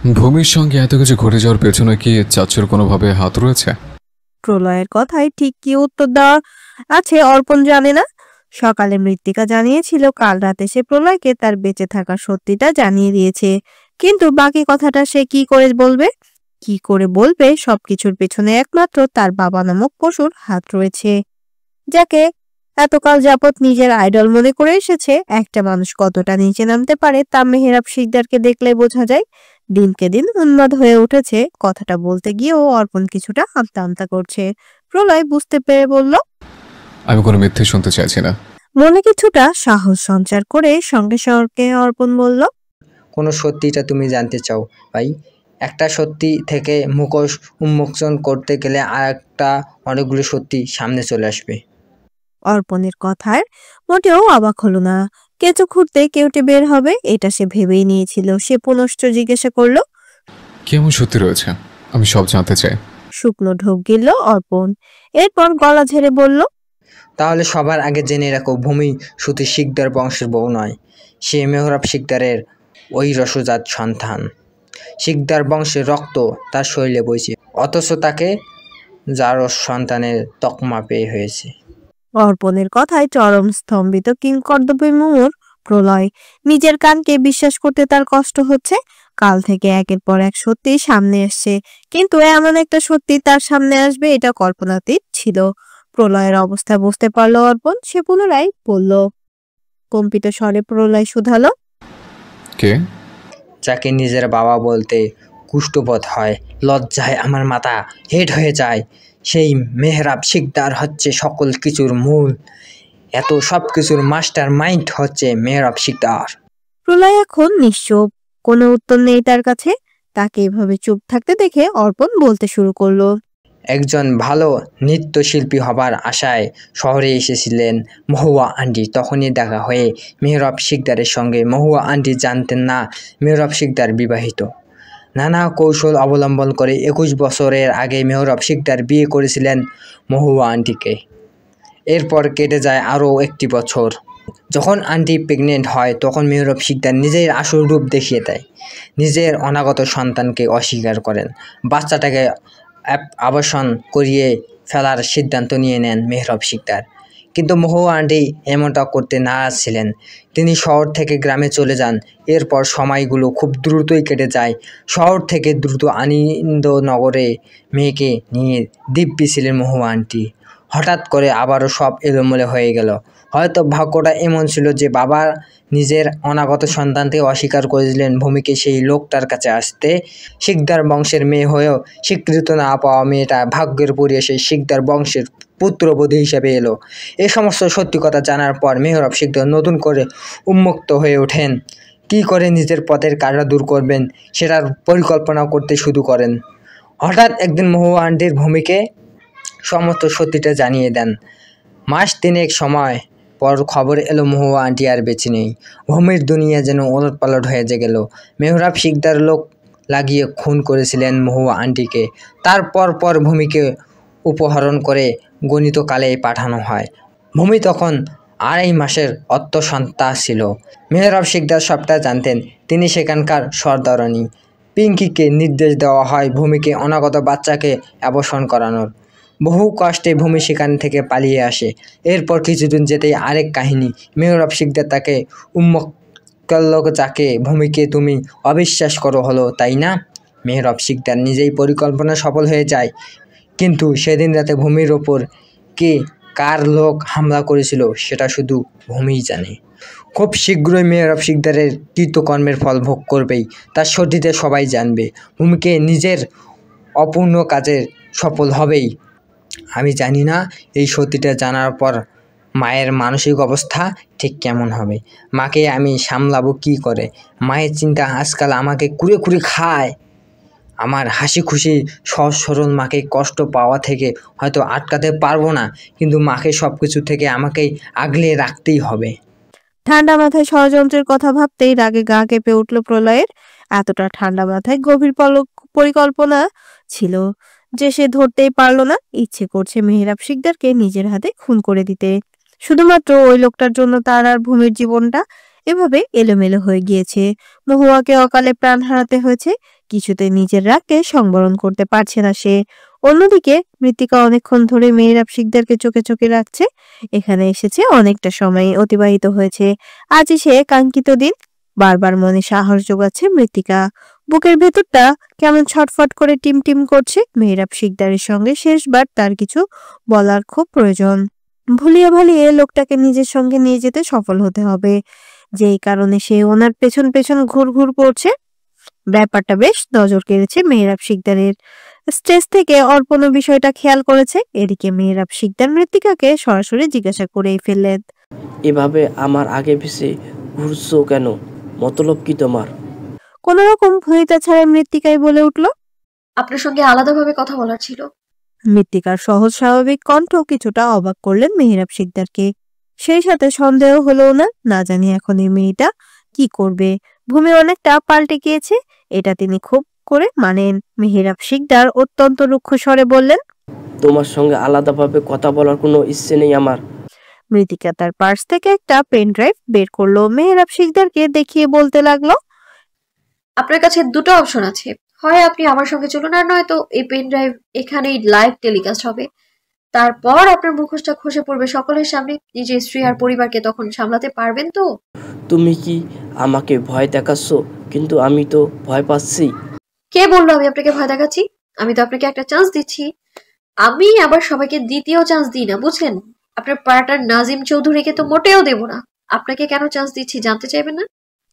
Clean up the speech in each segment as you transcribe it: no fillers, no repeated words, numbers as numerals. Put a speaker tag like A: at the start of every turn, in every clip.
A: ভূমির সঙ্গে এত কিছু ঘটে যাওয়ার পেছনে কি চাচ্চুর কোনোভাবে হাত রয়েছে?
B: প্রলয়ের কথায় ঠিক কি উত্তর দেওয়া আছে অর্পণ জানে না। সকালে মৃত্তিকা জানিয়েছিল কাল রাতে সে প্রলয়কে তার বেঁচে থাকার সত্যিটা জানিয়ে দিয়েছে, কিন্তু বাকি কথাটা সে কি করে বলবে? কি করে বলবে সবকিছুর পেছনে একমাত্র তার বাবা নামক পশুর হাত রয়েছে, যাকে এতকাল যাবৎ নিজের আইডল মনে করে এসেছে। একটা মানুষ কতটা নিচে নামতে পারে তা মেহেরাব শিকদারকে দেখলে বোঝা যায়। দিনকে দিন উন্মাদ হয়ে উঠেছে। কথাটা বলতে গিয়েও অর্পণ কিছুটা আমতা আমতা করছে। প্রলয় বুঝতে পেরে বলল,
A: আমি কোনো মিথ্যে শুনতে চাইছি না।
B: মনে কিছুটা সাহস সঞ্চার করে সঙ্গে সঙ্গে অর্পণ বলল,
C: কোনো সত্যিটা তুমি জানতে চাও ভাই? একটা সত্যি থেকে মুখোশ উন্মোচন করতে গেলে আর একটা অনেকগুলো সত্যি সামনে চলে আসবে।
B: অর্পণের কথায় মোটেও অবাক হলো না। কেঁচো খুঁড়তে কেউটে বের হবে এটা সে ভেবেই নিয়েছিল। সে পুনশ্চ জিজ্ঞাসা করলো,
A: কেমন সত্যি রয়েছে? আমি সব জানতে চাই।
B: শুকনো ঢোক গিলল অর্পণ। এরপর গলা ঝেড়ে বলল,
C: তাহলে সবার আগে জেনে রাখো, ভূমি শুধু শিকদার বংশের বউ নয়, সে মেহরাব শিকদারের ওই রসজাত সন্তান। শিকদার বংশের রক্ত তার শরীরে বইছে, অথচ তাকে জারস সন্তানের তকমা পেয়ে হয়েছে।
B: অর্পণের কথায় চরম স্তম্ভিত কিংকর্তব্যবিমূঢ় প্রলয়। নিজের কানকে বিশ্বাস করতে তার কষ্ট হচ্ছে। কাল থেকে একের পর এক সত্যি সামনে আসছে, কিন্তু এমন একটা সত্যি তার সামনে আসবে এটা কল্পনাতীত ছিল। প্রলয়ের অবস্থা বুঝতে পারলো অর্পণ। সে পুনরায় বলল, কম্পিত স্বরে প্রলয় শুধালো,
A: কে?
C: যাকে নিজের বাবা বলতে কুষ্ঠবোধ হয়, লজ্জায় আমার মাথা হেট হয়ে যায়, সেই মেহরাব শিকদার হচ্ছে সকল কিছুর মূল। এত সব কিছুর মাস্টার মাইন্ড হচ্ছে মেহরাব শিকদার।
B: প্রলয় এখন নিশ্চুপ। কোনো উত্তর নেই তার কাছে। তাকে এভাবে চুপ থাকতে দেখে অর্পণ বলতে শুরু করলো,
C: একজন ভালো নৃত্যশিল্পী হবার আশায় শহরে এসেছিলেন মহুয়া আন্টি। তখনই দেখা হয়ে মেহরাব শিকদারের সঙ্গে। মহুয়া আন্টি জানতেন না মেহরাব শিকদার বিবাহিত। নানা কৌশল অবলম্বন করে 21 বছরের আগে মেহরাব শিকদার বিয়ে করেছিলেন মহুয়া আন্টিকে। এরপর কেটে যায় আরও 1 বছর। যখন আন্টি প্রেগনেন্ট হয় তখন মেহরাব শিকদার নিজের আসল রূপ দেখিয়ে দেয়। নিজের অনাগত সন্তানকে অস্বীকার করেন। বাচ্চাটাকে আবাসন করিয়ে ফেলার সিদ্ধান্ত নিয়ে নেন মেহরাব শিকদার। কিন্তু মহুয়া আন্টি এমনটা করতে নারাজ ছিলেন। তিনি শহর থেকে গ্রামে চলে যান। এরপর সময়গুলো খুব দ্রুতই কেটে যায়। শহর থেকে দ্রুত আনন্দনগরে মেয়েকে নিয়ে দিব্যি ছিলেন মহুয়া আন্টি। হঠাৎ করে আবারও সব এলোমেলো হয়ে গেল। হয়তো ভাগ্যটা এমন ছিল যে বাবা নিজের অনাগত সন্তানকে অস্বীকার করেছিলেন ভূমিকে সেই লোকটার কাছে আসতে। শিকদার বংশের মেয়ে হয়েও স্বীকৃত না পাওয়া মেয়েটা ভাগ্যের পরিহাসে শিকদার বংশের পুত্রবধূ হিসেবে এলো। এই সমস্ত সত্যি কথা জানার পর মেহরাব শিকদার নতুন করে উন্মুক্ত হয়ে ওঠেন। কী করে নিজের পথের কাঁটা দূর করবেন সেটার পরিকল্পনা করতে শুরু করেন। হঠাৎ একদিন মহুয়া আন্টির ভূমিকে সমস্ত সত্যিটা জানিয়ে দেন। মাস 3 সময় পর খবর এলো মহুয়া আন্টি আর বেঁচে নেই। ভূমির দুনিয়া যেন ওলটপালট হয়ে গেল। মেহরাব শিকদার লোক লাগিয়ে খুন করেছিলেন মহুয়া আন্টিকে। তারপর ভূমিকে উপহরণ করে গণিতকালে পাঠানো হয়। ভূমি তখন 2.5 মাসের অন্তঃসত্ত্বা ছিল। মেহরাব শিকদার সবটা জানতেন। তিনি সেখানকার সর্দারনী পিঙ্কিকে নির্দেশ দেওয়া হয় ভূমিকে অনাগত বাচ্চাকে অ্যাবর্শন করানোর। বহু কষ্টে ভূমি সেখান থেকে পালিয়ে আসে। এরপর কিছুদিন যেতেই আরেক কাহিনী। মেহরাব শিকদার তাকে উন্মুক্ত, যাকে ভূমিকে তুমি অবিশ্বাস করো হলো, তাই না? মেহরাব শিকদার নিজেই পরিকল্পনা সফল হয়ে যায়। কিন্তু সেদিন রাতে ভূমির ওপর কে কার লোক হামলা করেছিল সেটা শুধু ভূমিই জানে। খুব শীঘ্রই মেহরাব শিকদারের কৃতকর্মের ফল ভোগ করবেই। তার সত্যিতে সবাই জানবে। ভূমিকে নিজের অপূর্ণ কাজে সফল হবেই। আমি জানি না এই সত্যিটা জানার পর মায়ের মানসিক অবস্থা ঠিক কেমন হবে। মাকে আমি সামলাবো কী করে? মায়ের চিন্তা আজকাল আমাকে কুরে কুরে খায়। আমার হাসি খুশি সহজ সরল মাকে কষ্ট পাওয়া থেকে হয়তো আটকাতে পারবো না, কিন্তু মাকে সব কিছু থেকে আমাকেই আগলে রাখতেই হবে।
B: ঠান্ডা মাথায় ষড়যন্ত্রের কথা ভাবতেই রাগে গা কেঁপে উঠল প্রলয়ের। এতটা ঠান্ডা মাথায় গভীর পরিকল্পনা ছিল যে সে ধরতেই পারল না। ইচ্ছে করছে মেহরাব শিকদারকে নিজের হাতে খুন করে দিতে, শুধুমাত্র ওই লোকটার জন্য তার আর ভূমির জীবনটা এভাবে এলোমেলো হয়ে গিয়েছে। মহুয়াকে অকালে প্রাণ হারাতে হয়েছে, কিছুতে নিজের রাগকে সংবরণ করতে পারছে না সে। অন্যদিকে মৃত্তিকা অনেকক্ষণ ধরে মেহরাব শিকদারকে চোখে চোখে রাখছে। এখানে এসেছে অনেকটা সময় অতিবাহিত হয়েছে, আজই সে কাঙ্ক্ষিত দিন। বারবার মনে সাহস জোগাচ্ছে মৃত্তিকা, বুকের ভেতরটা কেমন ছটফট করে টিমটিম করছে। মেহরাব শিকদারের সঙ্গে শেষবার তার কিছু বলার খুব প্রয়োজন। ভুলিয়ে ভালিয়ে লোকটাকে নিজের সঙ্গে নিয়ে যেতে সফল হতে হবে, যেই কারণে সে ওনার পেছন পেছন ঘুর করছে। ব্যাপারটা বেশ নজর কেড়েছে মেহরাব শিকদারের। স্টেজ থেকে অর্পণ বিষয়টা খেয়াল করেছে। এদিকে মেহরাব শিকদার মৃত্তিকাকে সরাসরি জিজ্ঞাসা করেই ফেললেন,
D: এভাবে আমার আগে পিছে ঘুরছো কেন? মতলব কি তোমার?
B: কোন রকম ভয়টা ছাড়া মৃত্তিকায় বলে উঠল।
E: আপনার সঙ্গে আলাদাভাবে কথা বলার ছিল।
B: মৃত্তিকার সহজ স্বাভাবিক কণ্ঠ কিছুটা অবাক করলেন মেহরাব শিকদারকে। সেই সাথে সন্দেহ হলো না, না জানি এখন এই মেয়েটা কি করবে। ভূমি অনেকটা পাল্টে গিয়েছে, এটা তিনি খুব করে মানেন। মেহরাব শিকদার অত্যন্ত রুক্ষ স্বরে বললেন,
D: তোমার সঙ্গে আলাদাভাবে কথা বলার কোনো ইচ্ছে নেই আমার।
B: মৃত্তিকা তার পার্স থেকে একটা পেন ড্রাইভ বের করলো, মেহরাব শিকদারকে দেখিয়ে বলতে লাগলো,
E: আপনার কাছে দুটো অপশন আছে, হয় আপনি আমার সঙ্গে চলুন, আর নয়তো এই পেন ড্রাইভ এখানেই লাইভ টেলিকাস্ট হবে। তারপর আপনার মুখোশটা খসে পড়বে সকলের সামনে। নিজের স্ত্রী আর পরিবারকে তখন সামলাতে পারবেন তো?
D: তুমি কি আমাকে ভয় দেখাচ্ছ? কিন্তু আমি তো ভয় পাচ্ছি।
E: কে বললো আমি আপনাকে ভয় দেখাচ্ছি? আমি তো আপনাকে একটা চান্স দিচ্ছি। আমি আবার সবাইকে দ্বিতীয় চান্স দিই না, বুঝলেন? আপনার পার্টনার নাজিম চৌধুরীকে তো মোটেও দেব না। আপনাকে কেন চান্স দিচ্ছি জানতে চাইবেন না?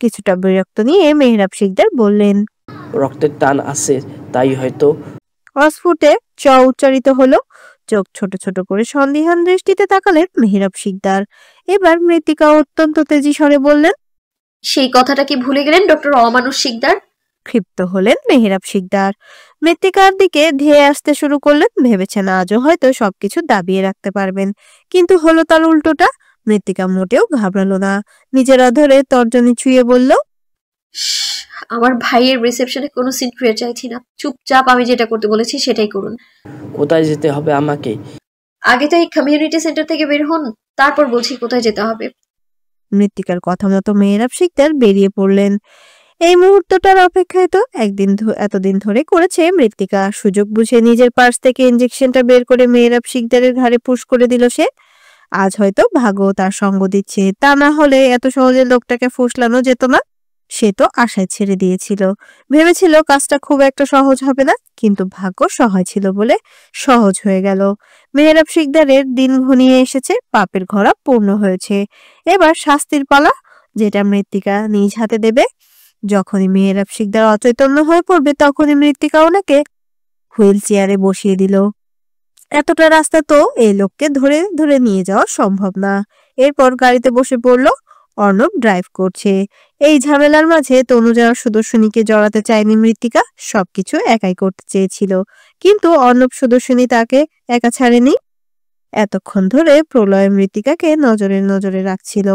B: কিছুটা বিরক্ত নিয়ে মেহরাব শিকদার বললেন।
D: রক্তের টান আছে, তাই হয়তো।
B: অস্ফুটে চ উচ্চারিত হলো। চোখ ছোট ছোট করে সন্দিহান দৃষ্টিতে তাকালেন মেহরাব শিকদার। এবার মৃত্তিকা অত্যন্ত তেজি স্বরে বললেন,
E: সেই কথাটা কি ভুলে গেলেন ডক্টর অমানুষ শিকদার?
B: ক্ষিপ্ত হলেন মেহরাব শিকদার। মৃত্তিকার দিকে ধেয়ে আসতে শুরু করলেন। ভেবেছেন আজও হয়তো সবকিছু দাবিয়ে রাখতে পারবেন, কিন্তু হলো তার উল্টোটা। মৃত্তিকা মোটেও ঘাবড়ালো না, নিজের অধরে তর্জনী ছুঁয়ে বলল,
E: আমার ভাইয়ের রিসেপশনে কোনো সিনক্রিয়েট চাইছি না। চুপচাপ আমি যেটা করতে বলেছি সেটাই করুন।
D: কোথায় যেতে হবে আমাকে?
E: আগে তো এই কমিউনিটি সেন্টার থেকে বের হন, তারপর বলছি কোথায় যেতে হবে।
B: মৃত্তিকার কথা মতো মেহরাব শিকদার বেরিয়ে পড়লেন। এই মুহূর্তটার অপেক্ষায় তো এতদিন ধরে করেছে মৃত্তিকা। সুযোগ বুঝে নিজের পার্স থেকে ইনজেকশনটা বের করে মেহরাব শিকদারের ঘাড়ে পুশ করে দিল সে। আজ হয়তো ভাগ্য তার সঙ্গ দিচ্ছে, তা না হলে এত সহজে লোকটাকে ফুসলানো যেত না। সে তো আশায় ছেড়ে দিয়েছিল, ভেবেছিল কাজটা খুব একটা সহজ হবে না, কিন্তু ভাগ্য সহায় ছিল বলে সহজ হয়ে গেল। মেহরাব শিকদারের দিন ঘনিয়ে এসেছে, পাপের ঘোড়া পূর্ণ হয়েছে। এবার শাস্তির পালা, যেটা মৃত্তিকা নিজ হাতে দেবে। যখনই মেহরাব শিকদার অচৈতন্য হয়ে পড়বে, তখনই মৃত্তিকা ওনাকে হুইল চেয়ারে বসিয়ে দিল। এতটা রাস্তা তো এই লোককে ধরে ধরে নিয়ে যাওয়া সম্ভব না। এরপর গাড়িতে বসে পড়লো। অর্ণব ড্রাইভ করছে। এই ঝামেলার মাঝে তনুজা সুদর্শনীকে জড়াতে চায়নি মৃত্তিকা, সবকিছু একাই করতে চেয়েছিল, কিন্তু অর্ণব সুদর্শনী তাকে একা ছাড়েনি। এতক্ষণ ধরে প্রলয় মৃত্তিকাকে নজরে নজরে রাখছিল।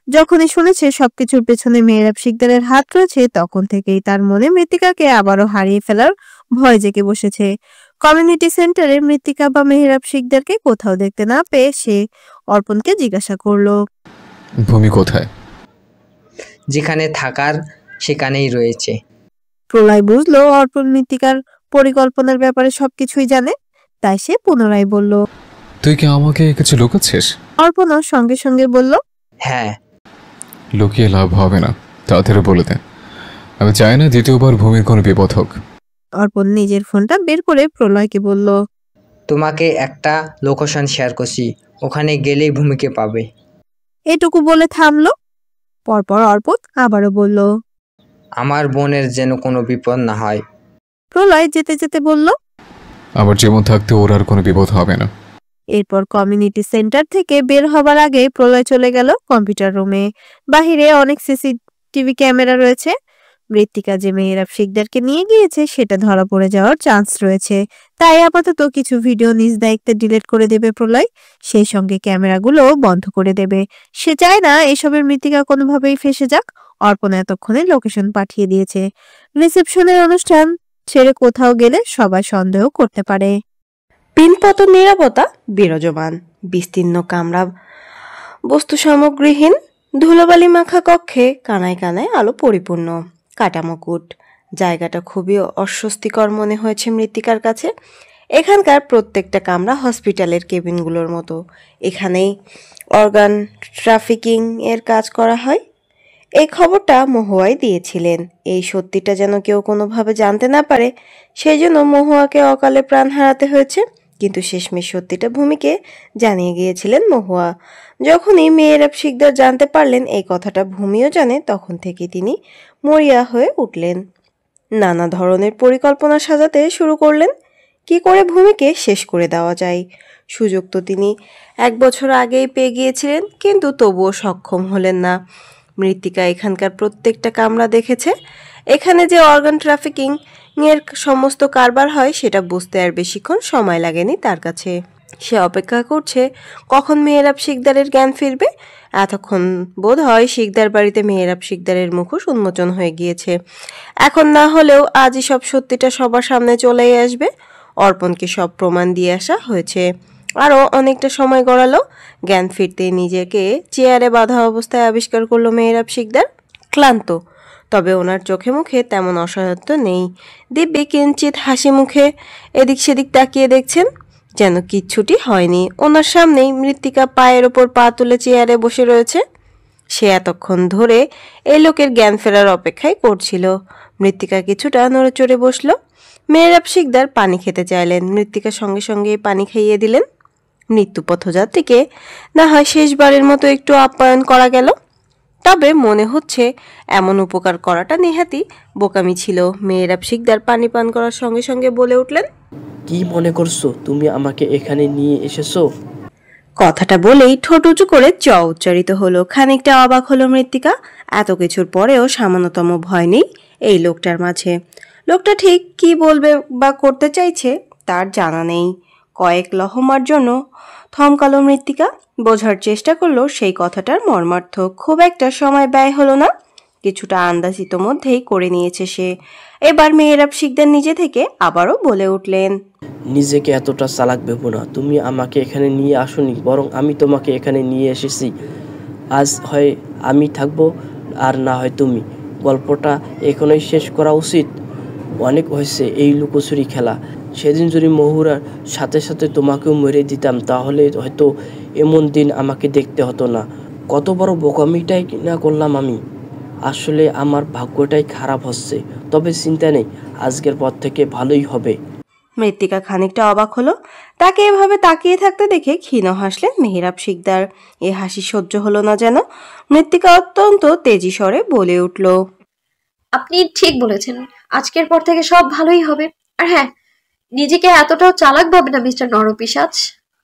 B: যখনই শুনেছে সবকিছুর পেছনে মেহরাব শিকদারের হাত রয়েছে, তখন থেকেই তার মনে মৃত্তিকাকে আবারও হারিয়ে ফেলার ভয় জেগে বসেছে। কমিউনিটি সেন্টারে মৃত্তিকা বা মেহরাব শিকদারকে কোথাও দেখতে না পেয়ে সে অর্পণকে জিজ্ঞাসা করলো,
A: ভূমি কোথায়?
C: যেখানে থাকার সেখানেই রয়েছে।
B: প্রলয় বুঝলো অর্পণ মৃত্তিকার পরিকল্পনার ব্যাপারে সবকিছুই জানে, তাই সে পুনরায় বলল,
A: তুই কি আমাকে কিছু লুকাচ্ছিস?
B: অর্পণও সঙ্গে সঙ্গে বলল,
C: হ্যাঁ।
A: লুকিয়ে লাভ হবে না, তাড়াতাড়ি বলে দে। আমি চাই না দ্বিতীয়বার ভূমির কোনো বিপদ হোক।
B: অর্পণ নিজের ফোনটা বের করে প্রলয়কে বলল,
C: তোমাকে একটা লোকেশন শেয়ার করছি, ওখানে গেলেই ভূমিকে পাবে।
B: এটুকু বলে থামলো। পরপর অর্পণ আবারও বলল,
C: আমার বোনের যেন কোনো বিপদ না হয়।
B: প্রলয় যেতে যেতে বলল,
A: আমার জীবন থাকতে ওর আর কোনো বিপদ হবে না।
B: এরপর কমিউনিটি সেন্টার থেকে বের হবার আগে প্রলয় চলে গেল কম্পিউটার রুমে। বাহিরে অনেক সিসিটিভি ক্যামেরা রয়েছে। মৃত্তিকা যে মেহরাব শিকদারকে নিয়ে গিয়েছে সেটা ধরা পড়ে যাওয়ার চান্স রয়েছে, তাই আপাতত কিছু ভিডিও নিজ দায়িত্বে ডিলিট করে দেবে প্রলয়। সেই সঙ্গে ক্যামেরাগুলো বন্ধ করে দেবে। সে চায় না এসবের মৃত্তিকা কোনোভাবেই ফেসে যাক। অর্পণ এতক্ষণে লোকেশন পাঠিয়ে দিয়েছে। রিসেপশনের অনুষ্ঠান ছেড়ে কোথাও গেলে সবাই সন্দেহ করতে পারে।
F: পিনপতন নিরাপত্তা বিরাজমান, বিস্তীর্ণ কামরা বস্তু সামগ্রীহীন, ধুলোবালি মাখা কক্ষে কানায় কানায় আলো পরিপূর্ণ, কাটা মুকুট। জায়গাটা খুবই অস্বস্তিকর মনে হয়েছে মৃত্তিকার কাছে। এখানকার প্রত্যেকটা কামরা হসপিটালের কেবিনগুলোর মতো। এখানেই অর্গান ট্রাফিকিং এর কাজ করা হয়। এই খবরটা মহুয়াই দিয়েছিলেন। এই সত্যিটা যেন কেউ কোনোভাবে জানতে না পারে, সেই জন্য মহুয়াকে অকালে প্রাণ হারাতে হয়েছে। কিন্তু শেষমেশ সত্যিটা ভূমিকে জানিয়ে গিয়েছিলেন মহুয়া। যখনই মেহেরাব শিকদার জানতে পারলেন এই কথাটা ভূমিও জানে, তখন থেকে তিনি মরিয়া হয়ে উঠলেন। নানা ধরনের পরিকল্পনা সাজাতে শুরু করলেন, কি করে ভূমিকে শেষ করে দেওয়া যায়। সুযোগ তো তিনি 1 বছর আগেই পেয়ে গিয়েছিলেন, কিন্তু তবুও সক্ষম হলেন না। মৃত্তিকা এখানকার প্রত্যেকটা কামরা দেখেছে। এখানে যে অর্গান ট্রাফিকিং এর সমস্ত কারবার হয় সেটা বুঝতে আর বেশিক্ষণ সময় লাগেনি তার কাছে। সে অপেক্ষা করছে কখন মেহেরাব শিকদারের জ্ঞান ফিরবে। এতক্ষণ বোধ হয় শিকদার বাড়িতে মেহেরাব শিকদারের মুখোশ উন্মোচন হয়ে গিয়েছে। এখন না হলেও আজই সব সত্যিটা সবার সামনে চলেই আসবে। অর্পণকে সব প্রমাণ দিয়ে আসা হয়েছে। আরও অনেকটা সময় গড়ালো। জ্ঞান ফিরতে নিজেকে চেয়ারে বাঁধা অবস্থায় আবিষ্কার করলো মেহেরাব শিকদার। ক্লান্ত, তবে ওনার চোখে মুখে তেমন অসহায়ত্ব নেই। দিব্যি কিঞ্চিত হাসি মুখে এদিক সেদিক তাকিয়ে দেখছেন, যেন কিচ্ছুটি হয়নি। ওনার সামনেই মৃত্তিকা পায়ের ওপর পা তুলে চেয়ারে বসে রয়েছে। সে এতক্ষণ ধরে এই লোকের জ্ঞান ফেরার অপেক্ষাই করছিল। মৃত্তিকা কিছুটা নড়েচড়ে বসল। মেহেরাব শিকদার পানি খেতে চাইলেন। মৃত্তিকা সঙ্গে সঙ্গে পানি খাইয়ে দিলেন। মৃত্যুপথযাত্রীকে না হয় শেষবারের মতো একটু আপ্যায়ন করা গেল। তবে মনে হচ্ছে এমন উপকার করাটা নেহাতি বোকামি ছিল। মেহেরাব শিকদার পানি পান করার সঙ্গে সঙ্গে বলে উঠলেন,
D: কি মনে করছো তুমি আমাকে এখানে নিয়ে এসেছো?
F: কথাটা বলেই ঠোঁট উঁচু করে চ উচ্চারিত হলো। খানিকটা অবাক হলো মৃত্তিকা। এত কিছুর পরেও সামান্যতম ভয় নেই এই লোকটার মাঝে। লোকটা ঠিক কি বলবে বা করতে চাইছে তার জানা নেই। কয়েক লহমার জন্য থমকালো মৃত্তিকা। বোঝার চেষ্টা করলো সেই কথাটার মর্মার্থ। খুব একটা সময় ব্যয় হলো না, কিছুটা আন্দাজিত মধ্যেই করে নিয়েছে সে। এবার মেহেরাব শিকদার নিজে থেকে আবারও বলে উঠলেন,
D: নিজেকে এতটা চালাক ভেবো না। তুমি আমাকে এখানে নিয়ে আসোনি, বরং আমি তোমাকে এখানে নিয়ে এসেছি। আজ হয় আমি থাকবো আর না হয় তুমি। গল্পটা এখনই শেষ করা উচিত। অনেক হয়েছে এই লুকোচুরি খেলা। সেদিন যদি মহুরার সাথে সাথে তোমাকেও মেরে দিতাম তাহলে হয়তো এমন দিন আমাকে দেখতে হতো না। কত বড় বোকামিটাই না করলাম আমি। আসলে আমার ভাগ্যটাই খারাপ হচ্ছে। তবে চিন্তা নেই, আজকের পর থেকে ভালোই হবে।
F: মৃত্তিকা খানিকটা অবাক হলো। তাকে এভাবে তাকিয়ে থাকতে দেখে ক্ষীণ হাসলেন মেহেরাব শিকদার। এ হাসি সহ্য হলো না যেন। মৃত্তিকা অত্যন্ত তেজি স্বরে বলে উঠল,
E: আপনি ঠিক বলেছেন, আজকের পর থেকে সব ভালোই হবে। আর হ্যাঁ, নিজেকে এতটাও চালাক ভাবে না মিস্টার নরপিশাচ।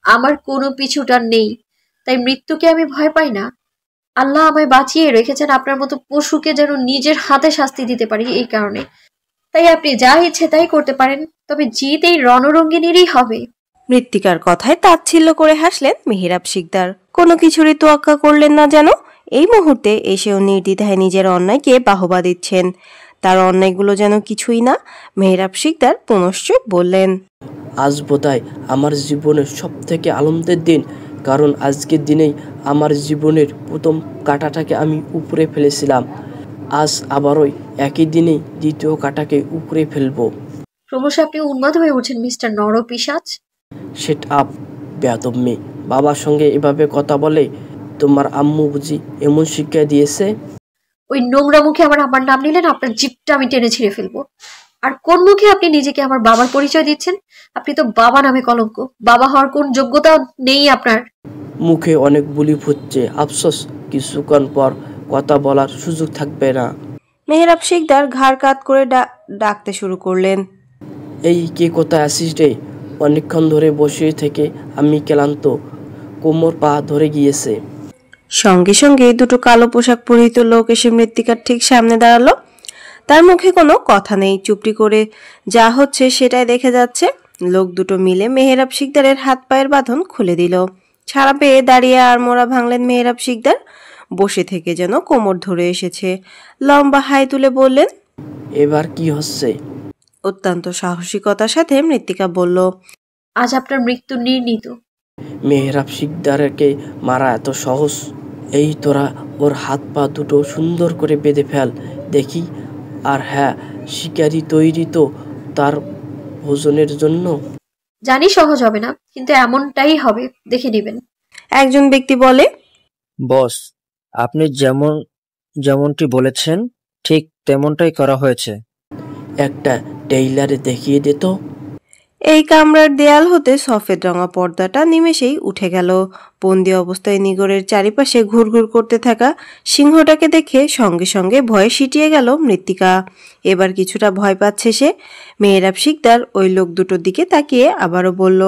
E: আমার কোনো পিছুটার নেই, তাই মৃত্যুকে আমি ভয় পাই না। আল্লাহ আমায় বাঁচিয়ে রেখেছেন আপনার মতো পশুকে যেন নিজের হাতে শাস্তি দিতে পারি এই কারণে। তাই আপনি যা ইচ্ছে তাই করতে পারেন, তবে জিত এই রণরঙ্গিনীরই হবে।
F: মৃত্তিকার কথায় তাচ্ছিল্য করে হাসলেন মেহেরাব শিকদার। কোনো কিছুরই তোয়াক্কা করলেন না যেন। এই মুহূর্তে এসেও নির্দ্বিধায় নিজের অন্যায়কে বাহবা দিচ্ছেন। তার অন্যায়গুলো যেন কিছুই না। মেহেরাব শিকদার পুনশ্চ বললেন,
D: আজ বোধহয় আমার জীবনের সব থেকে আনন্দের দিন, কারণ আজকের দিনেই আমার জীবনের প্রথম কাঁটাটাকে আমি উপরে ফেলেছিলাম। আজ আবারও একই দিনেই দ্বিতীয় কাঁটাকে উপরে ফেলবো।
E: ক্রমশ আপনি উন্মাদ হয়ে উঠছেন মিস্টার নরপিশাচ।
D: সেট আপ, বেয়াদব মেয়ে। বাবার সঙ্গে এভাবে কথা বলে? তোমার আম্মু বুঝি এমন শিক্ষা দিয়েছে?
E: ওই নোংরা মুখে আমার আব্বার নাম নিলেন, আপনার জিপটা আমি টেনে ছিঁড়ে ফেলবো। আর কোন মুখে আপনি নিজেকে আমার বাবার পরিচয় দিচ্ছেন? আপনি তো বাবা নামে কলঙ্ক। বাবা হওয়ার কোন যোগ্যতা নেই আপনার।
D: মুখে অনেক বুলি ফুটছে, আফসোস কিছুক্ষণ পর কথা বলার সুযোগ থাকবে না।
F: মেহেরাব শিকদার ঘাড় কাত করে ডাকতে শুরু করলেন,
D: এই কে কোথায় আসিস রে? অনেকক্ষণ ধরে বসে থেকে আমি ক্লান্ত, কোমর পা ধরে গিয়েছে।
F: সঙ্গে সঙ্গে দুটো কালো পোশাক পরিহিত লোক এসে মৃত্তিকার ঠিক সামনে দাঁড়ালো। তার মুখে কোনো কথা নেই, চুপটি করে যা হচ্ছে সেটাই দেখে যাচ্ছে। লোক দুটো মিলে মেহেরাব শিকদারের হাত পায়ের বাঁধন খুলে দিল। ছাড়া পেয়ে দাঁড়িয়ে আড়মোড়া ভাঙলেন মেহেরাব শিকদার। বসে থেকে যেন কোমর ধরে এসেছে। লম্বা হাই তুলে বললেন,
D: এবার কি হচ্ছে?
F: অত্যন্ত সাহসিকতার সাথে মৃত্তিকা বলল,
E: আজ আপনার মৃত্যু নির্ণীত।
D: মেহেরাব শিকদারকে মারা এত সহজ? এই তোরা ওর হাত পা দুটো সুন্দর করে বেঁধে ফেল দেখি। আর হ্যাঁ, শিকারি তৈরি তো তার ভোজনের জন্য?
E: জানি সহজ হবে না, কিন্তু এমনটাই হবে, দেখে নেবেন।
F: একজন ব্যক্তি বলে।
G: বস, আপনি যেমনটি বলেছেন ঠিক তেমনটাই করা হয়েছে।
D: একটা টেইলারে দেখিয়ে দে তো।
F: এই কামরার দেয়াল হতে সফেদ রঙা পর্দাটা নিমেষেই উঠে গেল। বন্দি অবস্থায় নিগরের চারিপাশে ঘুরঘুর করতে থাকা সিংহটাকে দেখে সঙ্গে সঙ্গে ভয়ে সিটিয়ে গেল মৃত্তিকা। এবার কিছুটা ভয় পাচ্ছে সে। মেহরাব শিকদার ওই লোক দুটোর দিকে তাকিয়ে আবারও বলল,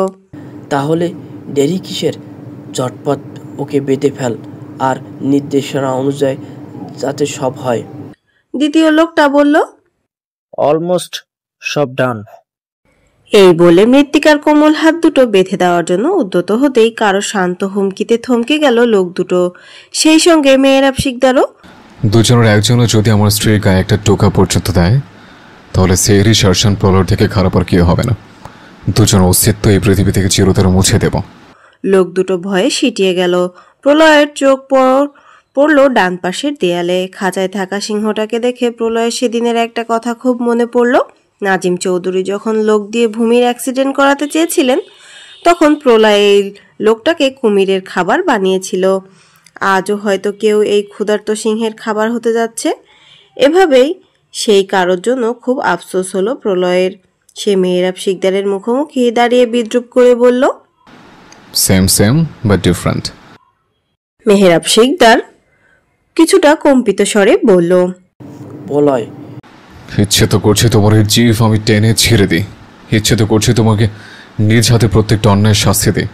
D: তাহলে দেরি কিসের? ঝটপট ওকে বেঁধে ফেল, আর নির্দেশনা অনুযায়ী যাতে সব হয়।
F: দ্বিতীয় লোকটা বলল,
G: অলমোস্ট সব ডান।
F: এই বলে মৃত্তিকার কোমল হাত দুটো বেঁধে দেওয়ার জন্য উদ্যত হতেই কারো শান্ত হুমকিতে থমকে গেল লোক দুটো। সেই সঙ্গে মেহরাব শিকদারও।
A: দুজনের একজনও যদি আমার স্ত্রীর গায়ে একটা টোকা পর্যন্ত দেয়, তাহলে সেরি শার্শন প্রলয় থেকে খারাপ আর কেউ হবে না। দুজনের অস্তিত্ব এই পৃথিবী থেকে চিরতরে মুছে দেব।
F: লোক দুটো ভয়ে সিটিয়ে গেল। প্রলয়ের চোখ পড়ল ডান পাশের দেয়ালে। খাঁচায় থাকা সিংহটাকে দেখে প্রলয়ের সেদিনের একটা কথা খুব মনে পড়ল। নাজিম চৌধুরী যখন লোক দিয়ে ভূমির অ্যাক্সিডেন্ট করাতে চেয়েছিলেন, তখন প্রলয় এই লোকটাকে কুমিরের খাবার বানিয়েছিল। আজও হয়তো কেউ এই ক্ষুধার্ত সিংহের খাবার হতে যাচ্ছে। এভাবেই সেই কারোর জন্য খুব আফসোস হলো প্রলয়ের। সে মেহরাব শিকদারের মুখোমুখি দাঁড়িয়ে বিদ্রুপ করে বলল,
A: same but different.
F: Mehrab Sikdar কিছুটা কম্পিত স্বরে বলল,
D: বলয়,
A: ইচ্ছে তো করছে তোমার এই জিভ আমি টেনে ছেড়ে দিই। ইচ্ছে তো করছে তোমাকে নিজ হাতে প্রত্যেকটা অন্যায় শাস্তি দিই।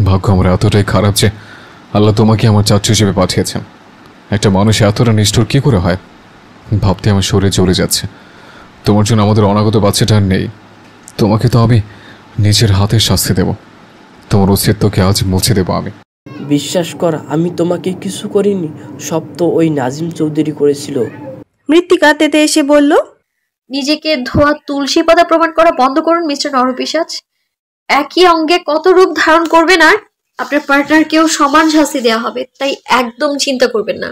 A: ভাগ্য আমার এতটাই খারাপ যে আল্লাহ তোমাকে আমার চাচু হিসেবে পাঠিয়েছেন। একটা মানুষ এতটা নিষ্ঠুর কী করে হয় ভাবতে আমার শরীরে জ্বলে যাচ্ছে। তোমার জন্য আমাদের অনাগত বাচ্চাটা আর নেই। তোমাকে তো আমি নিজের হাতে শাস্তি দেব। তোমার অস্তিত্বকে আজ মুছে দেবো আমি।
D: বিশ্বাস কর, আমি তোমাকে কিছু করিনি। সব তো ওই নাজিম চৌধুরী করেছিল।
F: মৃত্তিকা তেতে এসে বলল,
E: নিজেকে ধোয়া তুলসী পাতা প্রমাণ করা বন্ধ করুন মিস্টার নরপিশাচ। একই অঙ্গে কত রূপ ধারণ করবেন, আর আপনার পার্টনারকেও সমান শাস্তি দেওয়া হবে, তাই একদম চিন্তা করবেন না।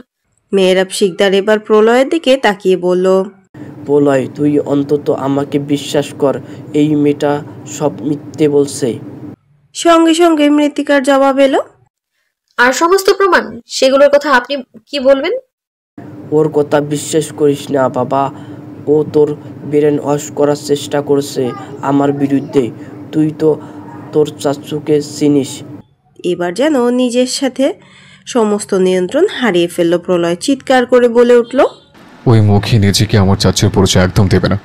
F: মেহরাব শিকদার এবার প্রলয়ের দিকে তাকিয়ে বলল,
D: বলয়, তুই অন্তত আমাকে বিশ্বাস কর, এই মেয়েটা সব মিথ্যে বলছে।
F: সঙ্গে সঙ্গে মৃত্তিকার জবাব এলো,
E: আর সমস্ত প্রমাণ, সেগুলোর কথা আপনি কি বলবেন?
D: ওর কথা বিশ্বাস করিস না বাবা। ও তোর ব্রেন ওয়াশ করার চেষ্টা করছে আমার বিরুদ্ধে। তুই তো তোর চাচুকে চিনিস।
F: এবার যেন নিজের সাথে সমস্ত নিয়ন্ত্রণ হারিয়ে ফেলল প্রলয়। চিৎকার করে বলে উঠল,
A: ওই মুখে নিজেকে আমার চাচুর পরিচয় একদম দেবে না।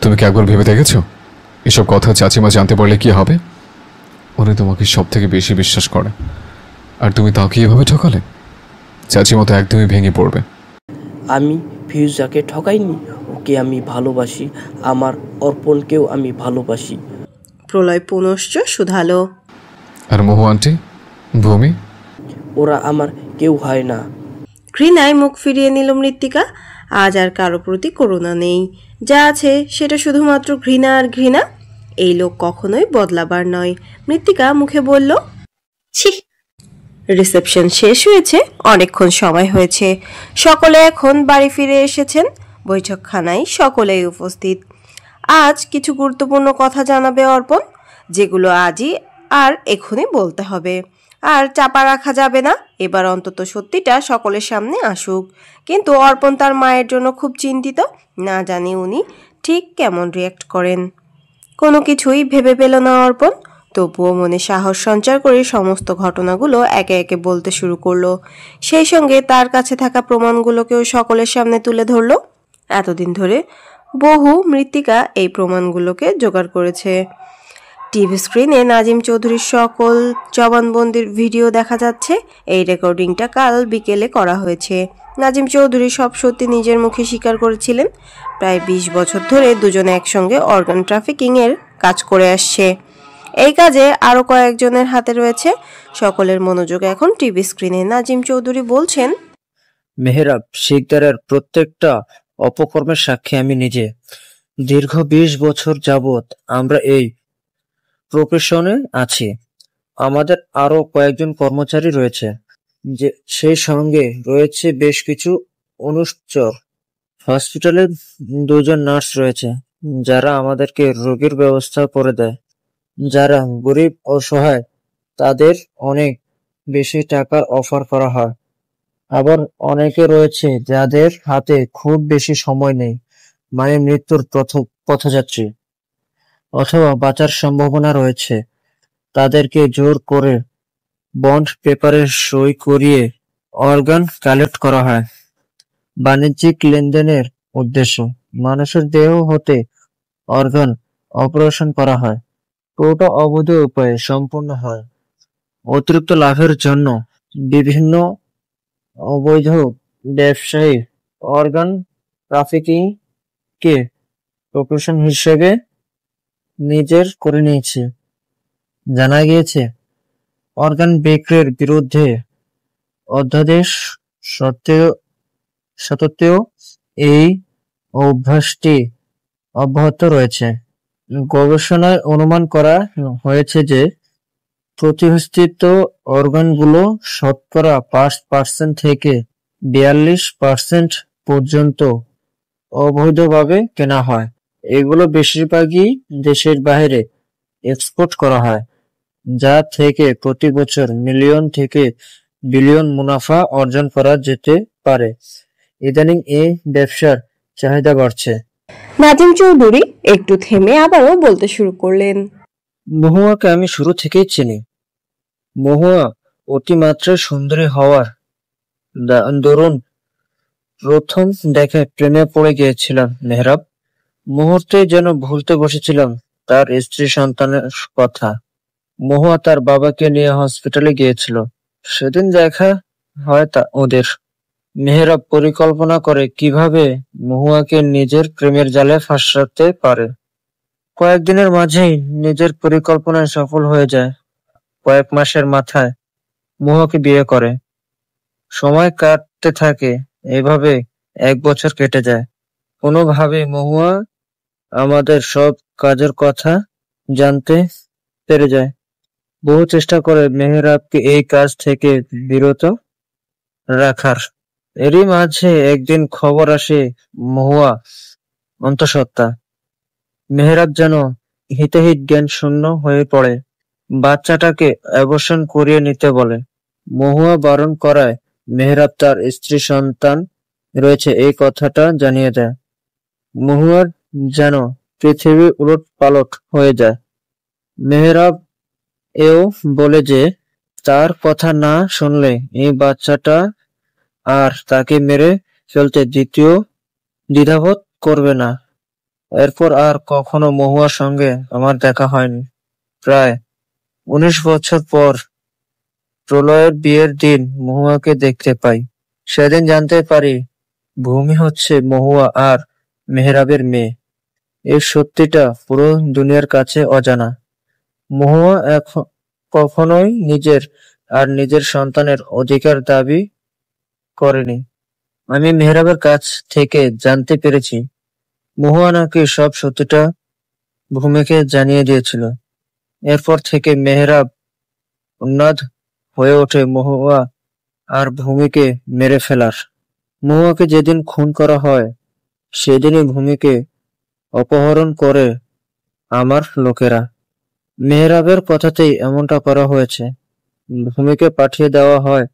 A: তুমি কি একবার ভেবে দেখেছ এসব কথা চাচিমা জানতে পারলে কি হবে? উনি তোমাকে সব থেকে বেশি বিশ্বাস করে, আর তুমি তাকে এভাবে ঠকালে চাচিমা তো একদমই ভেঙে পড়বে।
D: আমি ফিউজাকে ঠকাইনি, ওকে আমি ভালোবাসি। আমার অর্পণকেও আমি ভালোবাসি।
F: প্রলয় পুনশ্চ শুধালো,
A: আর মোহু আন্টি, ভূমি?
D: ওরা আমার কেউ হয় না।
F: ঘৃণায় মুখ ফিরিয়ে নিল মৃত্তিকা। আজ আর কারো প্রতি করুণা নেই, যা আছে সেটা শুধুমাত্র ঘৃণা আর ঘৃণা। এই লোক কখনোই বদলাবার নয়। মৃত্তিকা মুখে বলল,
E: ছি।
F: রিসেপশন শেষ হয়েছে, অনেকক্ষণ সময় হয়েছে। সকলে এখন বাড়ি ফিরে এসেছেন। বৈঠকখানায় সকলেই উপস্থিত। আজ কিছু গুরুত্বপূর্ণ কথা জানাবে অর্পণ, যেগুলো আজই আর এখনই বলতে হবে, আর চাপা রাখা যাবে না। এবার অন্তত সত্যিটা সকলের সামনে আসুক। কিন্তু অর্পণ তার মায়ের জন্য খুব চিন্তিত। না জানি উনি ঠিক কেমন রিয়্যাক্ট করেন। কোনো কিছুই ভেবে পেল না অর্পণ। তবুও মনে সাহস সঞ্চার করে সমস্ত ঘটনাগুলো একে একে বলতে শুরু করলো। সেই সঙ্গে তার কাছে থাকা প্রমাণগুলোকেও সকলের সামনে তুলে ধরল। এতদিন ধরে বহু মৃত্তিকা এই প্রমাণগুলোকে জোগাড় করেছে। টিভি স্ক্রিনে নাজিম চৌধুরীর সকল জবানবন্দির ভিডিও দেখা যাচ্ছে। এই রেকর্ডিংটা কাল বিকেলে করা হয়েছে। নাজিম চৌধুরী সব সত্যি নিজের মুখে স্বীকার করেছিলেন। প্রায় 20 বছর ধরে দুজনে একসঙ্গে অর্গান ট্রাফিকিংয়ের কাজ করে আসছে। এই কাজে আরও কয়েকজনের হাতে রয়েছে। সকলের মনোযোগ এখন টিভি স্ক্রিনে। নাজিম চৌধুরী বলছেন,
G: মেহরাব শিকদারের প্রত্যেকটা অপকর্মের সাক্ষী আমি নিজে। দীর্ঘ 20 বছর যাবৎ আমরা এই প্রফেশনে আছি। আমাদের আরো কয়েকজন কর্মচারী রয়েছে। যে সেই সঙ্গে রয়েছে বেশ কিছু অনুচর। হসপিটালে 2জন নার্স রয়েছে যারা আমাদেরকে রোগীর ব্যবস্থা করে দেয়। যারা গরিব অসহায় তাদের অনেক বেশি টাকার অফার করা হয়। আবার অনেকে রয়েছে যাদের হাতে খুব বেশি সময় নেই, মানে মৃত্যুর পথযাত্রী অথবা বাঁচার সম্ভাবনা রয়েছে। তাদেরকে জোর করে বন্ড পেপারে সই করিয়ে অর্গান কালেক্ট করা হয় বাণিজ্যিক লেনদেনের উদ্দেশ্য। মানুষের দেহ হতে অর্গান অপারেশন করা হয়, পুরোটা অবৈধ উপায়ে সম্পূর্ণ হয়। অতিরিক্ত লাভের জন্য বিভিন্ন অবৈধ ব্যবসায়ী অর্গান ট্রাফিকিং কে প্রফেশন হিসেবে নিজের করে নিয়েছে। জানা গিয়েছে অর্গান বিক্রির বিরুদ্ধে অধ্যাদেশ সত্ত্বেও এই অভ্যাসটি অব্যাহত রয়েছে। গবেষণায় অনুমান করা হয়েছে যে প্রতিষ্ঠিত অর্গানগুলো শতকরা 5% থেকে 42% পর্যন্ত অবৈধভাবে কেনা হয়। এগুলো বেশিরভাগই দেশের বাইরে এক্সপোর্ট করা হয়, যা থেকে প্রতি বছর মিলিয়ন থেকে বিলিয়ন মুনাফা অর্জন করা যেতে পারে। ইদানিং এই ব্যবসার চাহিদা বাড়ছে।
F: নাজিম চৌধুরী একটু থেমে আবারও বলতে শুরু করলেন।
G: মহুয়াকে আমি শুরু থেকেই চিনি। মহুয়া অতিমাত্রায় সুন্দরী হওয়ার দরুন প্রথম দেখে প্রেমে পড়ে গিয়েছিলাম মেহরাব। মুহূর্তে যেন ভুলতে বসেছিলাম তার স্ত্রী সন্তানের কথা। মহুয়া তার বাবাকে নিয়ে হসপিটালে গিয়েছিল। সেদিন দেখা হয় ওদের। মেহরাব পরিকল্পনা করে কিভাবে মহুয়াকে নিজের প্রেমের জালে ফাঁসাতে পারে। কয়েকদিনের মাঝেই নিজের পরিকল্পনায় সফল হয়ে যায়। কয়েক মাসের মাথায় মহুয়াকে বিয়ে করে। সময় কাটতে থাকে, এভাবে 1 বছর কেটে যায়। কোনোভাবে মহুয়া আমাদের সব কাজের কথা জানতে পেরে যায়। বহু চেষ্টা করে মেহরাবকে এই কাজ থেকে বিরত রাখার। এরই মাঝে একদিন খবর আসে মহুয়া অন্তঃসত্ত্বা। মেহরাব যেন হিতাহিত জ্ঞান শূন্য হয়ে পড়ে। বাচ্চাটাকে অ্যাবর্শন করিয়ে নিতে বলে। মহুয়া বারণ করায় মেহরাব তার স্ত্রী সন্তান রয়েছে এই কথাটা জানিয়ে দেয়। মহুয়ার যেন পৃথিবী উলটপালট হয়ে যায়। মেহরাব এও বলে যে তার কথা না শুনলে এই বাচ্চাটা আর তাকে মেরে ফেলতে দ্বিধাবোধ করবে না। এরপর আর কখনো মহুয়ার সঙ্গে আমার দেখা হয়নি। প্রায় 19 বছর পর প্রলয়ের বিয়ের দিন মহুয়াকে দেখতে পাই। সেদিন জানতে পারি ভূমি হচ্ছে মহুয়া আর মেহরাবের মেয়ে। এই সত্যিটা পুরো দুনিয়ার কাছে অজানা। মহুয়া কখনোই নিজের সন্তানের অধিকার দাবি করেনি। আমি মেহরাবের কাছ থেকে জানতে পেরেছি মহুয়া নাকি সব সত্যিটা ভূমিকে জানিয়ে দিয়েছিল। এরপর থেকে মেহরাব উন্মাদ হয়ে ওঠে মহুয়া আর ভূমিকে মেরে ফেলার। মহুয়াকে যেদিন খুন করা হয় সেদিনই ভূমিকে অপহরণ করে আমার লোকেরা। মেহরাবের কথাতেই এমনটা করা হয়েছে। ভূমিকে পাঠিয়ে দেওয়া হয়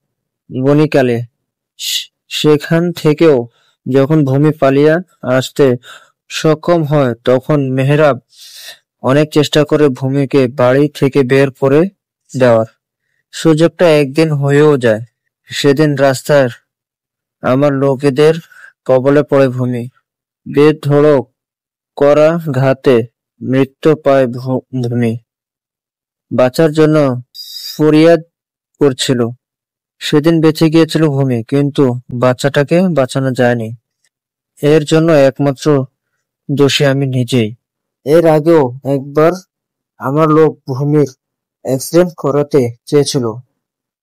G: বনিকালে। সেখান থেকেও যখন ভূমি পালিয়ে আসতে সক্ষম হয় তখন মেহরাব অনেক চেষ্টা করে ভূমিকে বাড়ি থেকে বের করে দেওয়ার। সুযোগটা একদিন হয়েও যায়। সেদিন রাস্তার আমার লোকেদের কবলে পড়ে ভূমি। বেধড়ক করা ঘাতে মৃত্যু পায় ভূমি। বাঁচার জন্য ফরিয়াদ করছিল। সেদিন বেঁচে গিয়েছিল ভূমি, কিন্তু বাচ্চাটাকে বাঁচানো যায়নি। এর জন্য একমাত্র দোষী আমি নিজেই। এর আগেও একবার আমার লোক ভূমির অ্যাক্সিডেন্ট করাতে চেয়েছিল,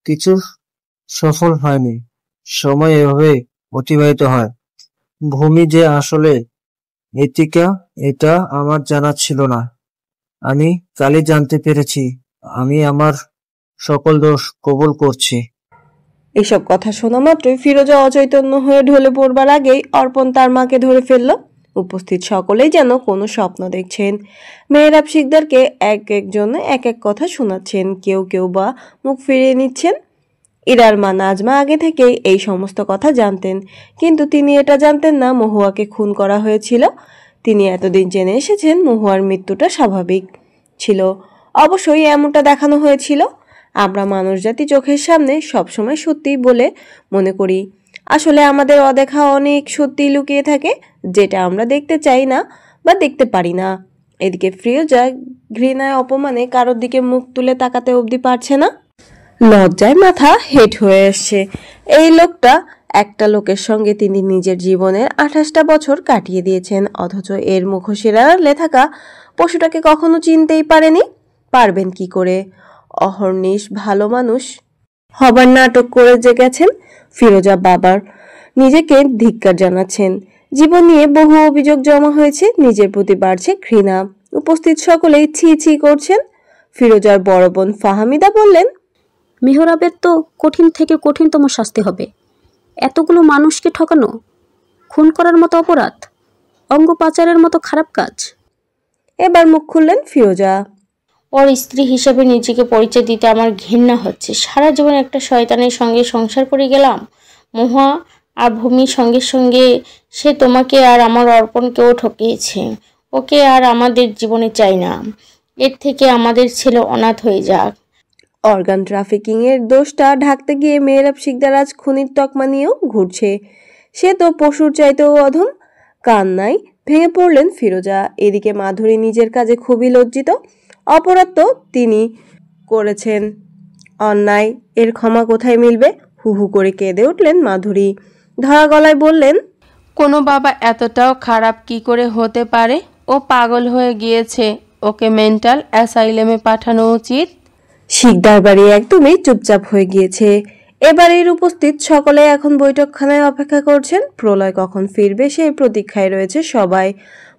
G: কিছু সফল হয়নি। সময় এভাবে অতিবাহিত হয়। ভূমি যে আসলে এতিকা এটা আমার জানা ছিল না। আমি কালই জানতে পেরেছি। আমি আমার সকল দোষ কবুল করছি।
F: এসব কথা শোনা মাত্রই ফিরোজা অচৈতন্য হয়ে ঢলে পড়বার আগেই অর্পণ তার মাকে ধরে ফেলল। উপস্থিত সকলেই যেন কোনো স্বপ্ন দেখছেন। মেহরাব শিকদারকে এক একজন এক এক কথা শোনাচ্ছেন, কেউ কেউ বা মুখ ফিরিয়ে নিচ্ছেন। ইরার মা নাজমা আগে থেকেই এই সমস্ত কথা জানতেন, কিন্তু তিনি এটা জানতেন না মহুয়াকে খুন করা হয়েছিল। তিনি এতদিন জেনে এসেছেন মহুয়ার মৃত্যুটা স্বাভাবিক ছিল। অবশ্যই এমনটা দেখানো হয়েছিল। আমরা মানুষজাতি চোখের সামনে সবসময় সত্যি বলে মনে করি, আসলে আমাদের অদেখা অনেক সত্যি লুকিয়ে থাকে, যেটা আমরা দেখতে চাই না বা দেখতে পারি না। এদিকে ফিরোজা ঘৃণায় অপমানে কারোর দিকে মুখ তুলে তাকাতে অবধি পারছে না। লজ্জায় মাথা হেঁট হয়ে আসছে। এই লোকটা, একটা লোকের সঙ্গে তিনি নিজের জীবনের 28টা বছর কাটিয়ে দিয়েছেন, অথচ এর মুখোশের আড়ালে থাকা পশুটাকে কখনো চিনতেই পারেনি। পারবেন কি করে? অহর্নিশ ভালো মানুষ হবার নাটক করে যে গেছেন। ফিরোজা বাবার নিজেকে ধিক্কার জানাচ্ছেন। জীবন নিয়ে বহু অভিযোগ জমা হয়েছে, নিজের প্রতি বাড়ছে ঘৃণা। উপস্থিত সকলেই ছি ছি করছেন। ফিরোজার বড় বোন ফাহামিদা বললেন,
H: মেহরাবের তো কঠিন থেকে কঠিনতম শাস্তি হবে। এতগুলো মানুষকে ঠকানো, খুন করার মতো অপরাধ, অঙ্গ পাচারের মতো খারাপ কাজ।
F: এবার মুখ খুললেন ফিরোজা।
I: ওর স্ত্রী হিসেবে নিজেকে পরিচয় দিতে আমার ঘৃণা হচ্ছে। সারা জীবন একটা শয়তানের সঙ্গে সংসার করে গেলাম। মহুয়া আর ভূমির সঙ্গে সঙ্গে সে তোমাকে আর আমার অর্পণকেও ঠকিয়েছে। ওকে আর আমাদের জীবনে চাই না। এর থেকে আমাদের ছেলে অনাথ হয়ে যাক।
F: অর্গান ট্রাফিকিং এর দোষটা ঢাকতে গিয়ে মেহরাব শিকদার আজ খুনির তকমা নিয়েও ঘুরছে। সে তো পশুর চাইতেও অধম। কান্নায় ভেঙে পড়লেন ফিরোজা। এদিকে মাধুরী নিজের কাজে খুবই লজ্জিত। অপরাধ তো তিনি করেছেন, অন্যায় এর ক্ষমা কোথায় মিলবে? হু হু করে কেঁদে উঠলেন মাধুরী। ধরা গলায় বললেন,
J: কোনো বাবা এতটাও খারাপ কি করে হতে পারে? ও পাগল হয়ে গিয়েছে, ওকে মেন্টাল অ্যাসাইলেমে পাঠানো উচিত।
F: শিকদার বাড়ি একদমই চুপচাপ হয়ে গিয়েছে। এবারের উপস্থিত সকলে এখন বৈঠকখানায় অপেক্ষা করছেন। প্রলয় কখন ফিরবে সেই প্রতীক্ষায় রয়েছে সবাই।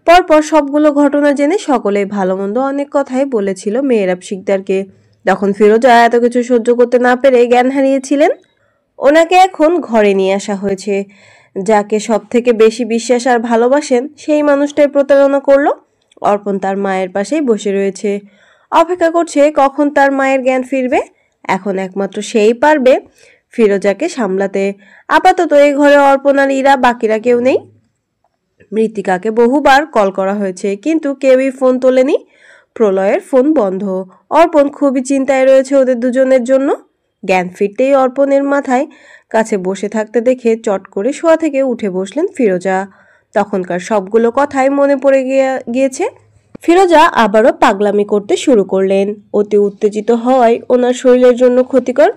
F: পরপর সবগুলো ঘটনা জেনে সকলে ভালো মন্দ অনেক কথাই বলেছিল মেহরাব শিকদারকে। তখন ফিরোজা এত কিছু সহ্য করতে না পেরে জ্ঞান হারিয়েছিলেন। ওনাকে এখন ঘরে নিয়ে আসা হয়েছে। যাকে সব থেকে বেশি বিশ্বাস আর ভালোবাসেন সেই মানুষটাই প্রতারণা করলো। অর্পণ তার মায়ের পাশেই বসে রয়েছে, অপেক্ষা করছে কখন তার মায়ের জ্ঞান ফিরবে। এখন একমাত্র সেই পারবে ফিরোজাকে সামলাতে। আপাতত এই ঘরে অর্পণ আর ইরা, বাকিরা কেউ নেই। মৃত্তিকাকে বহুবার কল করা হয়েছে, কিন্তু কেউই ফোন তোলেনি। প্রলয়ের ফোন বন্ধ। অর্পণ খুবই চিন্তায় রয়েছে ওদের দুজনের জন্য। জ্ঞান ফিরতেই অর্পণের মাথায় কাছে বসে থাকতে দেখে চট করে শোয়া থেকে উঠে বসলেন ফিরোজা। তখনকার সবগুলো কথাই মনে পড়ে গিয়েছে। ফিরোজা আবারও পাগলামি করতে শুরু করলেন। অতি উত্তেজিত হওয়ায় ওনার শরীরের জন্য ক্ষতিকর,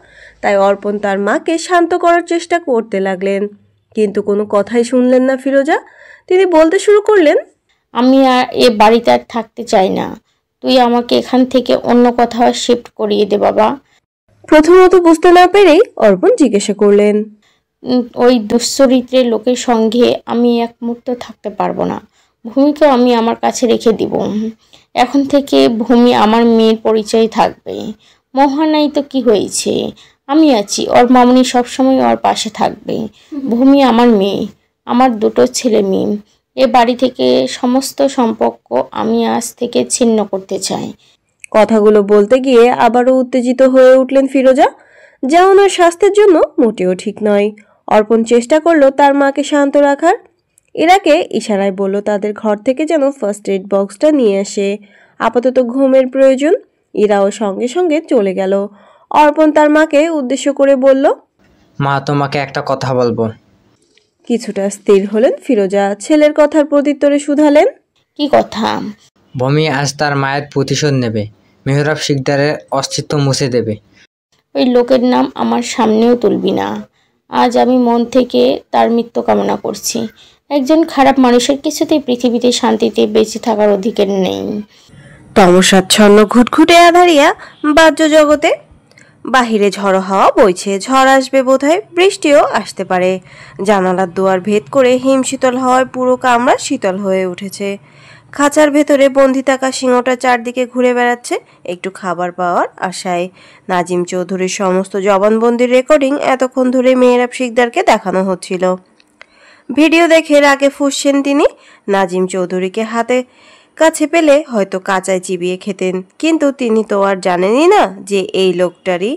F: তাই অর্পণ তার মাকে শান্ত করার চেষ্টা করতে লাগলেন, কিন্তু কোনো কথাই শুনলেন না ফিরোজা। তিনি বলতে শুরু করলেন,
I: আমি আর এ বাড়িতে আর থাকতে চাই না। তুই আমাকে এখান থেকে অন্য কোথাও শিফট করিয়ে দে বাবা।
F: প্রথমত বুঝতে না পেরেই অর্পণ জিজ্ঞাসা করলেন,
I: ওই দুশ্চরিত্রের লোকের সঙ্গে আমি এক মুহূর্ত থাকতে পারবো না। ভূমিকেও আমি আমার কাছে রেখে দিব। এখন থেকে ভূমি আমার মেয়ের পরিচয় থাকবে। মহানাই তো কি হয়েছে, আমি আছি। ওর মামনি সবসময় ওর পাশে থাকবে। ভূমি আমার মেয়ে, আমার দুটো ছেলে মেয়ে। এ বাড়ি থেকে সমস্ত সম্পর্ক আমি আজ থেকে ছিন্ন করতে চাই।
F: কথাগুলো বলতে গিয়ে আবারও উত্তেজিত হয়ে উঠলেন ফিরোজা, যা ওনার স্বাস্থ্যের জন্য মোটেও ঠিক নয়। অর্পণ চেষ্টা করলো তার মাকে শান্ত রাখার। ইরাকে ইশারায় বলল তাদের ঘর থেকে যেন ফার্স্ট এড বক্সটা নিয়ে আসে, আপাতত ঘুমের প্রয়োজন। ইরাও সঙ্গে সঙ্গে চলে গেল। অর্পণ তার মাকে উদ্দেশ্য করে বলল,
C: মা, তোমাকে একটা কথা বলবো।
F: কিছুটা স্থির হলেন ফিরোজা। ছেলের কথার প্রত্যুত্তরে শুধালেন,
I: কি কথা?
C: ভূমি আজ তার মায়ের প্রতিশোধ নেবে। মেহরাব শিকদারের অস্তিত্ব মুছে দেবে।
I: ওই লোকের নাম আমার সামনেও তুলবি না। আজ আমি মন থেকে তার মৃত্যু কামনা করছি। একজন খারাপ মানুষের কিছুতেই পৃথিবীতে শান্তিতে বেঁচে থাকার অধিকার নেই।
F: তমসাচ্ছন্ন ঘুটঘুটে আধারিয়া বাহ্য জগতে। বাহিরে ঝড়ো হাওয়া বইছে, ঝড় আসবে বোধহয়, বৃষ্টিও আসতে পারে। জানালার দুয়ার ভেদ করে হিমশীতল হাওয়ায় পুরো কামরা শীতল হয়ে উঠেছে। খাঁচার ভেতরে বন্দি থাকা সিংহটা চারদিকে ঘুরে বেড়াচ্ছে একটু খাবার পাওয়ার আশায়। নাজিম চৌধুরীর সমস্ত জবানবন্দির রেকর্ডিং এতক্ষণ ধরে মেহরাব শিকদারকে দেখানো হচ্ছিল। ভিডিও দেখে রাগে ফুঁসছেন তিনি। নাজিম চৌধুরীকে হাতে কাছে পেলে হয়তো কাঁচায় চিবিয়ে খেতেন, কিন্তু তিনি তো আর জানেনই না যে এই লোকটারই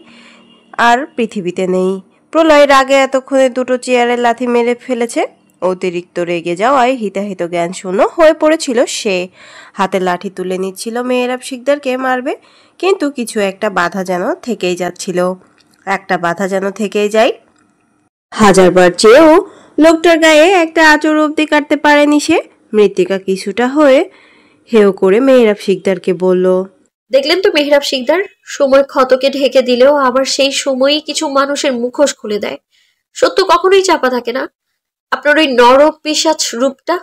F: আর পৃথিবীতে নেই। প্রলয় রাগে এতক্ষণে দুটো চেয়ারের লাথি মেরে ফেলেছে। অতিরিক্ত রেগে যাওয়ায় হিতাহিত জ্ঞান শূন্য হয়ে পড়েছিল সে। হাতে লাঠি তুলে নিচ্ছিল মেহরাব শিকদারকে মারবে, কিন্তু কিছু একটা বাধা যেন থেকেই যাচ্ছিল। একটা বাধা যেন থেকেই যায়। হাজারবার চেয়েও লোকটার গায়ে একটা আঁচড় অব্দি কাটতে পারেনি সে। মৃত্তিকা কিছুটা হয়ে হেও করে মেহরাব শিকদারকে বলল,
E: দেখলেন তো মেহরাব শিকদার, সময় ক্ষতকে ঢেকে দিলেও আবার সেই সময়ই কিছু মানুষের মুখোশ খুলে দেয়। সত্য কখনোই চাপা থাকে না। আপনার ওই নর পিশাচ রূপটা,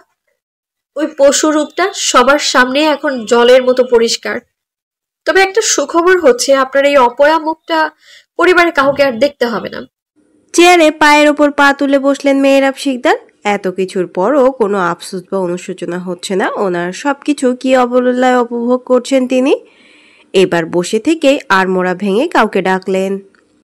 E: ওই পশু রূপটা সবার সামনে এখন জলের মতো পরিষ্কার। তবে একটা সুখবর হচ্ছে, আপনার এই অপয়া মুখটা পরিবারে কাউকে আর দেখতে হবে না।
F: চেয়ারে পায়ের ওপর পা তুলে বসলেন মেহরাব শিকদার। এত কিছুর পরও কোনো আফসোস বা অনুশোচনা হচ্ছে না ওনার। সবকিছু কি অবলীলায় উপভোগ করছেন তিনি। এবার বসে থেকে আড়মোড়া ভেঙে কাউকে ডাকলেন।